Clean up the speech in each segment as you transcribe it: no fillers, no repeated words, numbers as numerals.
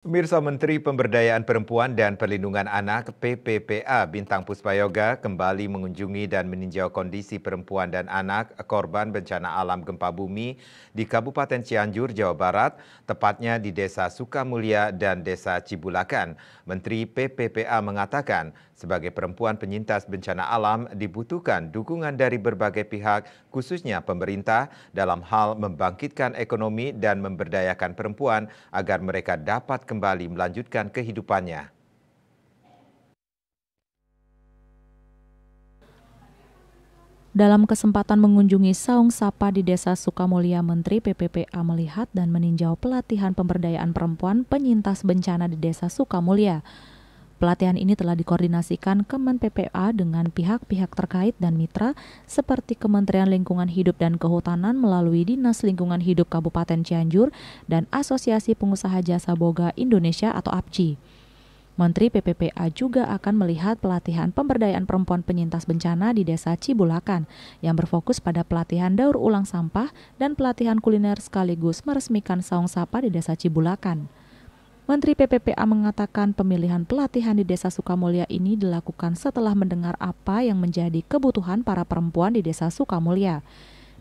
Pemirsa Menteri Pemberdayaan Perempuan dan Perlindungan Anak PPPA Bintang Puspayoga kembali mengunjungi dan meninjau kondisi perempuan dan anak korban bencana alam gempa bumi di Kabupaten Cianjur, Jawa Barat, tepatnya di Desa Sukamulya dan Desa Cibulakan. Menteri PPPA mengatakan, sebagai perempuan penyintas bencana alam dibutuhkan dukungan dari berbagai pihak, khususnya pemerintah, dalam hal membangkitkan ekonomi dan memberdayakan perempuan agar mereka dapat kembali melanjutkan kehidupannya. Dalam kesempatan mengunjungi saung sapa di Desa Sukamulya, Menteri PPPA melihat dan meninjau pelatihan pemberdayaan perempuan penyintas bencana di Desa Sukamulya. Pelatihan ini telah dikoordinasikan Kemen PPA dengan pihak-pihak terkait dan mitra seperti Kementerian Lingkungan Hidup dan Kehutanan melalui Dinas Lingkungan Hidup Kabupaten Cianjur dan Asosiasi Pengusaha Jasa Boga Indonesia atau APJI. Menteri PPPA juga akan melihat pelatihan pemberdayaan perempuan penyintas bencana di Desa Cibulakan yang berfokus pada pelatihan daur ulang sampah dan pelatihan kuliner sekaligus meresmikan saung sapa di Desa Cibulakan. Menteri PPPA mengatakan pemilihan pelatihan di Desa Sukamulya ini dilakukan setelah mendengar apa yang menjadi kebutuhan para perempuan di Desa Sukamulya.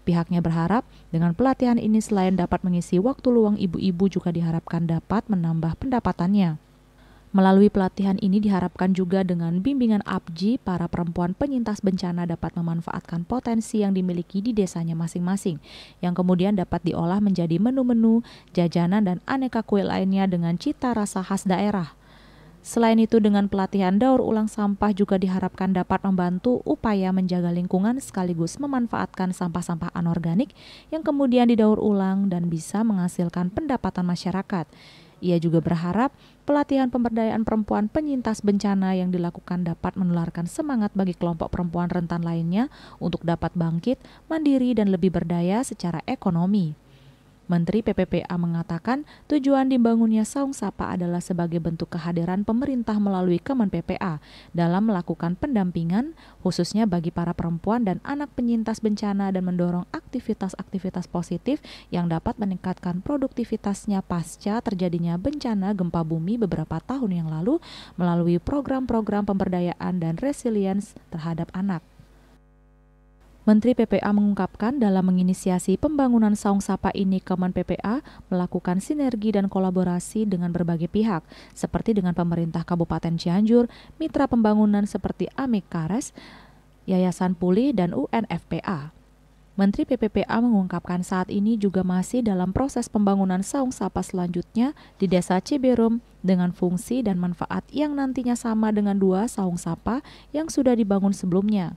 Pihaknya berharap dengan pelatihan ini selain dapat mengisi waktu luang ibu-ibu juga diharapkan dapat menambah pendapatannya. Melalui pelatihan ini diharapkan juga dengan bimbingan APJI, para perempuan penyintas bencana dapat memanfaatkan potensi yang dimiliki di desanya masing-masing, yang kemudian dapat diolah menjadi menu-menu, jajanan, dan aneka kue lainnya dengan cita rasa khas daerah. Selain itu, dengan pelatihan daur ulang sampah juga diharapkan dapat membantu upaya menjaga lingkungan sekaligus memanfaatkan sampah-sampah anorganik yang kemudian didaur ulang dan bisa menghasilkan pendapatan masyarakat. Ia juga berharap pelatihan pemberdayaan perempuan penyintas bencana yang dilakukan dapat menularkan semangat bagi kelompok perempuan rentan lainnya untuk dapat bangkit, mandiri, dan lebih berdaya secara ekonomi. Menteri PPPA mengatakan tujuan dibangunnya saung sapa adalah sebagai bentuk kehadiran pemerintah melalui Kemen PPA dalam melakukan pendampingan khususnya bagi para perempuan dan anak penyintas bencana dan mendorong aktivitas-aktivitas positif yang dapat meningkatkan produktivitasnya pasca terjadinya bencana gempa bumi beberapa tahun yang lalu melalui program-program pemberdayaan dan resilience terhadap anak. Menteri PPA mengungkapkan dalam menginisiasi pembangunan saung sapa ini Kemen PPA melakukan sinergi dan kolaborasi dengan berbagai pihak seperti dengan pemerintah Kabupaten Cianjur, mitra pembangunan seperti Amikares, Yayasan Pulih, dan UNFPA. Menteri PPPA mengungkapkan saat ini juga masih dalam proses pembangunan saung sapa selanjutnya di Desa Ciberum dengan fungsi dan manfaat yang nantinya sama dengan 2 saung sapa yang sudah dibangun sebelumnya.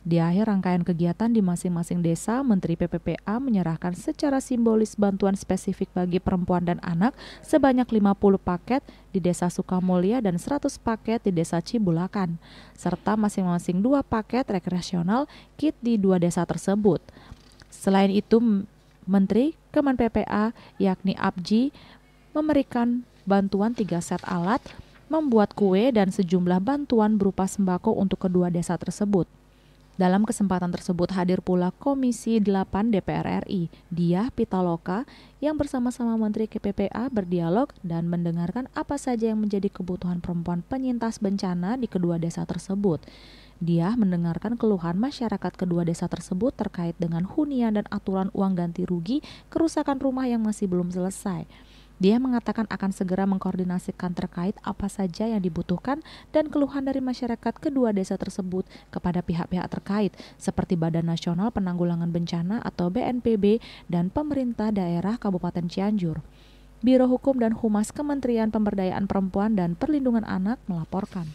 Di akhir rangkaian kegiatan di masing-masing desa, Menteri PPPA menyerahkan secara simbolis bantuan spesifik bagi perempuan dan anak sebanyak 50 paket di Desa Sukamulya dan 100 paket di Desa Cibulakan, serta masing-masing 2 paket rekreasional kit di 2 desa tersebut. Selain itu, Menteri Kemen PPA yakni APJI memberikan bantuan 3 set alat, membuat kue dan sejumlah bantuan berupa sembako untuk kedua desa tersebut. Dalam kesempatan tersebut hadir pula Komisi 8 DPR RI, Diah Pitaloka, yang bersama-sama Menteri PPPA berdialog dan mendengarkan apa saja yang menjadi kebutuhan perempuan penyintas bencana di kedua desa tersebut. Diah mendengarkan keluhan masyarakat kedua desa tersebut terkait dengan hunian dan aturan uang ganti rugi kerusakan rumah yang masih belum selesai. Dia mengatakan akan segera mengkoordinasikan terkait apa saja yang dibutuhkan dan keluhan dari masyarakat kedua desa tersebut kepada pihak-pihak terkait seperti Badan Nasional Penanggulangan Bencana atau BNPB dan pemerintah daerah Kabupaten Cianjur. Biro Hukum dan Humas Kementerian Pemberdayaan Perempuan dan Perlindungan Anak melaporkan.